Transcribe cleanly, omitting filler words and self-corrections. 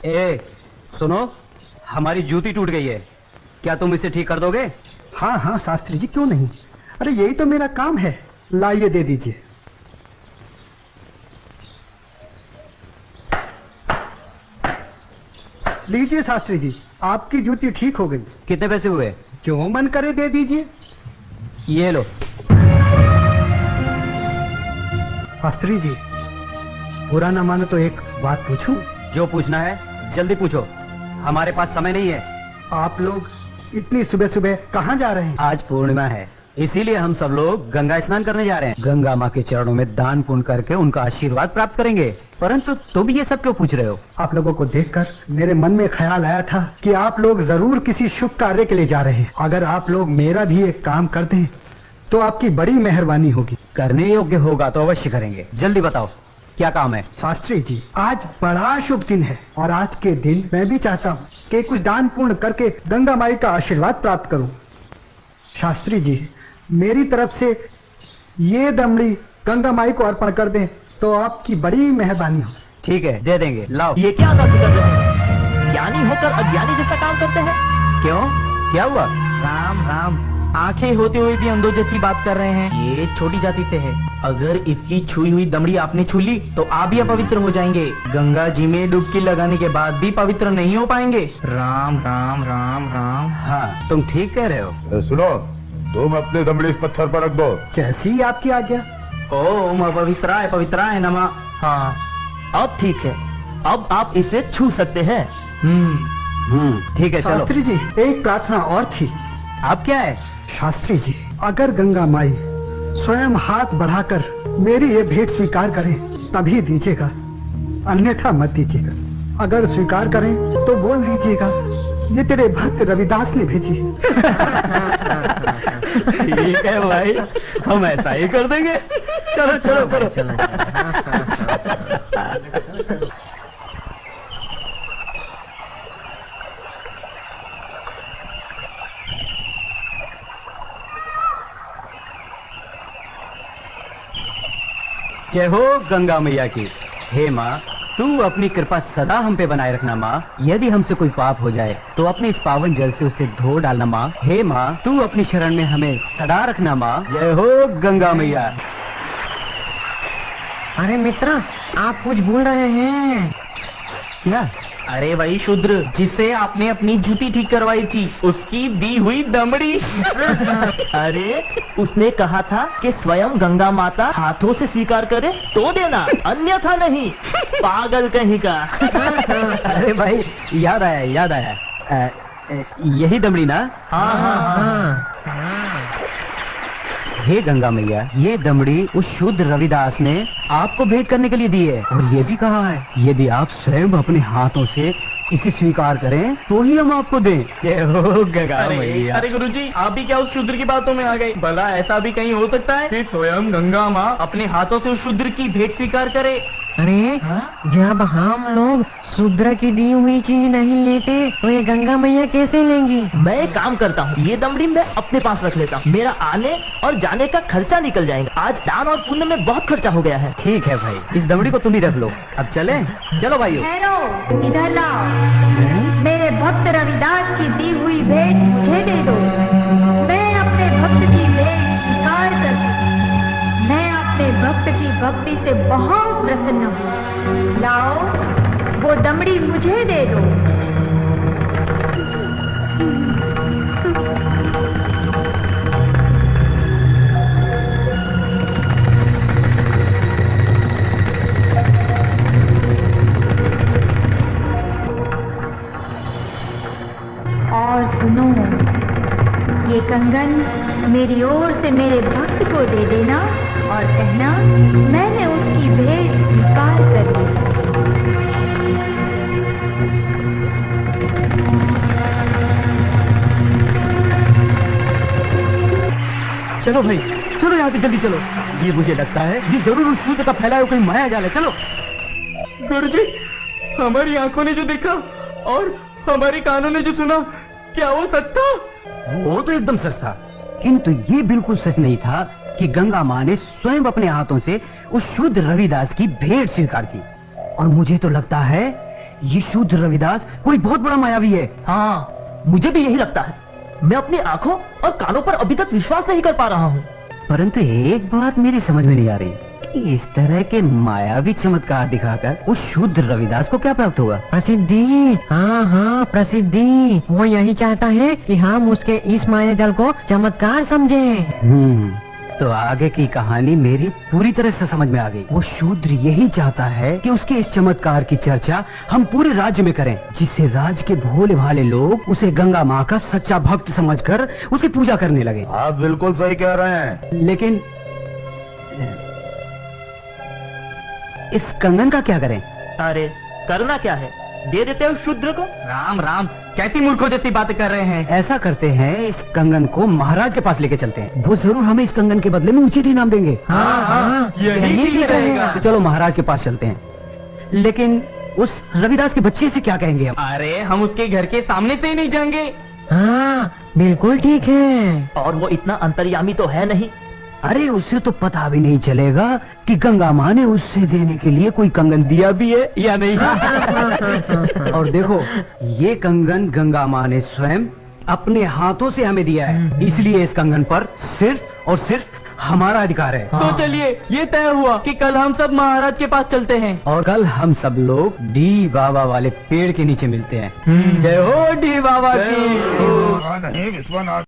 ए, सुनो, हमारी जूती टूट गई है, क्या तुम इसे ठीक कर दोगे? हाँ हाँ शास्त्री जी, क्यों नहीं। अरे यही तो मेरा काम है। लाइए दे दीजिए। लीजिए शास्त्री जी, आपकी जूती ठीक हो गई। कितने पैसे हुए? जो मन करे दे दीजिए। ये लो। शास्त्री जी, बुरा ना मानो तो एक बात पूछूं? जो पूछना है जल्दी पूछो, हमारे पास समय नहीं है। आप लोग इतनी सुबह सुबह कहाँ जा रहे हैं? आज पूर्णिमा है, इसीलिए हम सब लोग गंगा स्नान करने जा रहे हैं। गंगा माँ के चरणों में दान पुण्य करके उनका आशीर्वाद प्राप्त करेंगे। परंतु तुम ये सब क्यों पूछ रहे हो? आप लोगों को देखकर मेरे मन में ख्याल आया था कि आप लोग जरूर किसी शुभ कार्य के लिए जा रहे हैं। अगर आप लोग मेरा भी एक काम कर दें तो आपकी बड़ी मेहरबानी होगी। करने योग्य होगा तो अवश्य करेंगे। जल्दी बताओ क्या काम है? शास्त्री जी, आज बड़ा शुभ दिन है और आज के दिन मैं भी चाहता हूँ कि कुछ दान पुण्य करके गंगा माई का आशीर्वाद प्राप्त करूँ। शास्त्री जी, मेरी तरफ से ये दमड़ी गंगा माई को अर्पण कर दें तो आपकी बड़ी मेहरबानी हो। ठीक है, दे देंगे। लाओ। ये क्या बात कर रहे हैं? ज्ञानी होकर अज्ञानी जैसा काम करते हैं। क्यों, क्या हुआ? राम राम, आंखें होते हुए भी अंधों जैसी बात कर रहे हैं। ये छोटी जाति से है। अगर इसकी छुई हुई दमड़ी आपने छू ली तो आप भी अपवित्र हो जाएंगे। गंगा जी में डुबकी लगाने के बाद भी पवित्र नहीं हो पाएंगे। राम राम राम राम। हाँ, तुम ठीक कह रहे हो। सुनो, तुम अपने दमड़ी इस पत्थर पर रख दो। जैसी आपकी आज्ञा। ओम पवित्राय नमः। हाँ, अब ठीक है, अब आप इसे छू सकते हैं। ठीक है, चलो। शास्त्री जी, एक प्रार्थना और थी। अब क्या है? शास्त्री जी, अगर गंगा माई स्वयं हाथ बढ़ाकर मेरी ये भेंट स्वीकार करें तभी दीजिएगा, अन्यथा मत दीजिएगा। अगर स्वीकार करें तो बोल दीजिएगा ये तेरे भक्त रविदास ने भेजी। ठीक है भाई, हम ऐसा ही कर देंगे। चलो चलो चलो। जय हो गंगा मैया की। हे माँ, तू अपनी कृपा सदा हम पे बनाए रखना माँ। यदि हमसे कोई पाप हो जाए तो अपने इस पावन जल से उसे धो डालना माँ। हे माँ, तू अपनी शरण में हमें सदा रखना माँ। जय हो गंगा मैया। अरे मित्र, आप कुछ बोल रहे हैं क्या? अरे वही शूद्र जिसे आपने अपनी जूती ठीक करवाई थी, उसकी दी हुई दमड़ी। अरे उसने कहा था कि स्वयं गंगा माता हाथों से स्वीकार करे तो देना, अन्यथा नहीं। पागल कहीं का। अरे भाई, याद आया। यही दमड़ी ना? हाँ। हे गंगा मैया, ये दमड़ी उस शुद्ध रविदास ने आपको भेंट करने के लिए दी है और ये भी कहा है यदि आप स्वयं अपने हाथों से इसे स्वीकार करें तो ही हम आपको दें। जय हो गंगा मैया। अरे गुरुजी, आप भी क्या उस शूद्र की बातों में आ गए? भला ऐसा भी कहीं हो सकता है कि स्वयं गंगा माँ अपने हाथों से उस शूद्र की भेंट स्वीकार करे? अरे जब हम लोग शूद्र की दी हुई चीज नहीं लेते तो ये गंगा मैया कैसे लेंगी? मैं एक काम करता हूँ, ये दमड़ी मैं अपने पास रख लेता हूँ। मेरा आने और जाने का खर्चा निकल जाएगा। आज दान और पुण्य में बहुत खर्चा हो गया है। ठीक है भाई, इस दमड़ी को तुम ही रख लो। अब चले? चलो भाइयों। ठहरो, इधर लाओ। मेरे भक्त रविदास की दी हुई भेंट मुझे दे दो। मैं अपने भक्त की भेंट स्वीकार करती हूँ। मैं अपने भक्त की भक्ति से बहुत प्रसन्न हूँ। लाओ, वो दमड़ी मुझे दे दो। और सुनो, ये कंगन मेरी ओर से मेरे भक्त को दे देना और कहना मैंने उसकी भेंट स्वीकार कर ली। चलो भाई, चलो यहाँ से जल्दी चलो। ये मुझे लगता है ये जरूर उस शूद्र का फैलाया हुआ कोई माया जाल है। चलो। गुरुजी, हमारी आंखों ने जो देखा और हमारे कानों ने जो सुना, क्या वो सच था? वो तो एकदम सच था, किंतु ये बिल्कुल सच नहीं था कि गंगा माँ ने स्वयं अपने हाथों से उस शुद्ध रविदास की भेंट स्वीकार की। और मुझे तो लगता है ये शूद्र रविदास कोई बहुत बड़ा मायावी है। हाँ, मुझे भी यही लगता है। मैं अपनी आंखों और कानों पर अभी तक विश्वास नहीं कर पा रहा हूँ। परंतु एक बात मेरी समझ में नहीं आ रही कि इस तरह के मायावी चमत्कार दिखाकर उस शूद्र रविदास को क्या प्राप्त होगा। प्रसिद्धि, हाँ हाँ प्रसिद्धि। वो यही चाहता है कि हम उसके इस माया जल को चमत्कार समझें। तो आगे की कहानी मेरी पूरी तरह से समझ में आ गई। वो शूद्र यही चाहता है कि उसके इस चमत्कार की चर्चा हम पूरे राज्य में करें, जिससे राज्य के भोले भाले लोग उसे गंगा माँ का सच्चा भक्त समझकर उसकी पूजा करने लगे। आप बिल्कुल सही कह रहे हैं। लेकिन इस कंगन का क्या करें? अरे करना क्या है, दे देते हो शूद्र को। राम राम, कैसी मूर्खों जैसी बातें कर रहे हैं। ऐसा करते हैं, इस कंगन को महाराज के पास लेके चलते हैं। वो जरूर हमें इस कंगन के बदले में उचित इनाम देंगे। हाँ, यही ठीक रहेगा। तो चलो महाराज के पास चलते हैं। लेकिन उस रविदास के बच्चे से क्या कहेंगे हम? अरे हम उसके घर के सामने से ही नहीं जाएंगे। हाँ बिल्कुल ठीक है। और वो इतना अंतर्यामी तो है नहीं। अरे उसे तो पता भी नहीं चलेगा कि गंगा माँ ने उससे देने के लिए कोई कंगन दिया भी है या नहीं। और देखो, ये कंगन गंगा माँ ने स्वयं अपने हाथों से हमें दिया है, इसलिए इस कंगन पर सिर्फ और सिर्फ हमारा अधिकार है। तो चलिए, ये तय हुआ कि कल हम सब महाराज के पास चलते हैं। और कल हम सब लोग डी बाबा वाले पेड़ के नीचे मिलते हैं। जय हो डी बाबा की। नहीं विश्वनाथ।